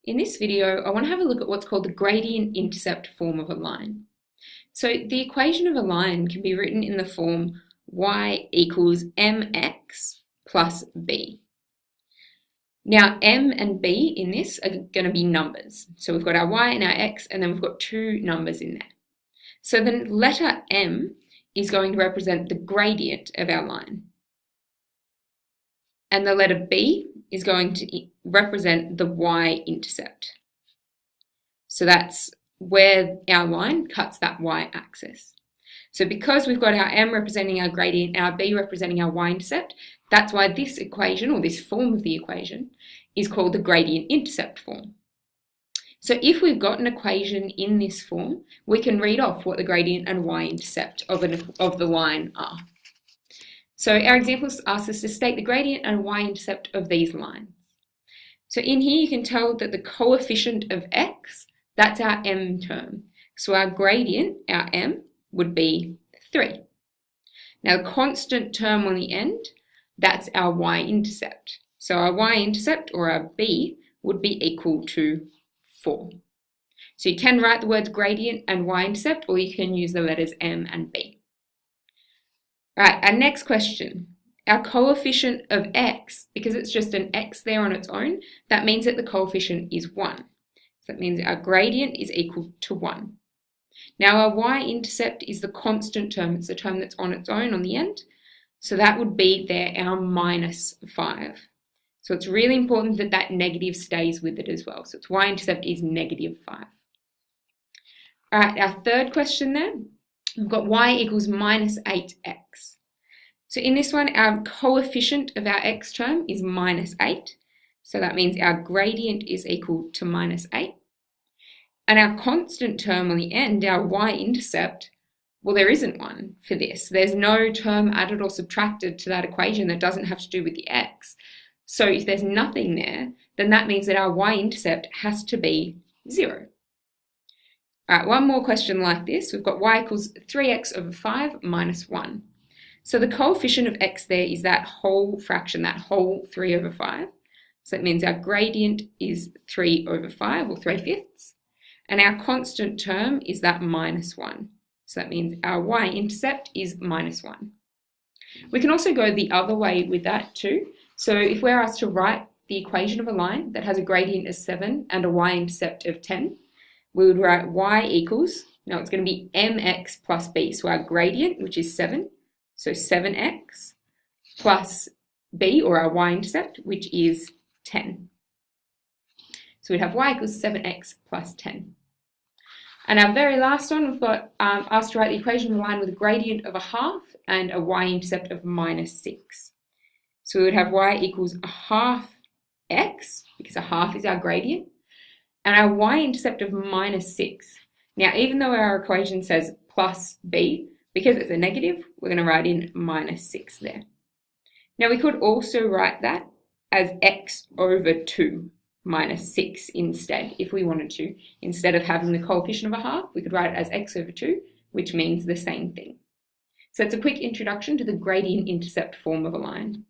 In this video, I want to have a look at what's called the gradient-intercept form of a line. So the equation of a line can be written in the form y equals mx plus b. Now m and b in this are going to be numbers. So we've got our y and our x, and then we've got two numbers in there. So the letter m is going to represent the gradient of our line. And the letter b is going to represent the y-intercept. So that's where our line cuts that y-axis. So because we've got our m representing our gradient, our b representing our y-intercept, that's why this equation, or this form of the equation, is called the gradient-intercept form. So if we've got an equation in this form, we can read off what the gradient and y-intercept of the line are. So our examples ask us to state the gradient and y-intercept of these lines. So in here you can tell that the coefficient of x, that's our m term. So our gradient, our m, would be 3. Now the constant term on the end, that's our y-intercept. So our y-intercept, or our b, would be equal to 4. So you can write the words gradient and y-intercept, or you can use the letters m and b. Right, our next question. Our coefficient of x, because it's just an x there on its own, that means that the coefficient is 1. So that means our gradient is equal to 1. Now our y-intercept is the constant term. It's the term that's on its own on the end. So that would be there our minus 5. So it's really important that that negative stays with it as well. So its y-intercept is negative 5. All right, our third question there. We've got y equals minus 8x. So in this one, our coefficient of our x term is minus 8. So that means our gradient is equal to minus 8. And our constant term on the end, our y-intercept, well, there isn't one for this. There's no term added or subtracted to that equation that doesn't have to do with the x. So if there's nothing there, then that means that our y-intercept has to be 0. All right, one more question like this. We've got y equals 3x over 5 minus 1. So the coefficient of x there is that whole fraction, that whole 3 over 5. So that means our gradient is 3 over 5, or 3/5. And our constant term is that minus 1. So that means our y-intercept is minus 1. We can also go the other way with that too. So if we're asked to write the equation of a line that has a gradient of 7 and a y-intercept of 10, we would write y equals, now it's going to be mx plus b. So our gradient, which is 7, so 7x, plus b, or our y-intercept, which is 10. So we'd have y equals 7x plus 10. And our very last one, we've got asked to write the equation of a line with a gradient of a half and a y-intercept of minus 6. So we would have y equals a half x, because a half is our gradient, and our y-intercept of minus 6. Now, even though our equation says plus b, because it's a negative, we're going to write in minus 6 there. Now, we could also write that as x over 2 minus 6 instead, if we wanted to. Instead of having the coefficient of a half, we could write it as x over 2, which means the same thing. So it's a quick introduction to the gradient-intercept form of a line.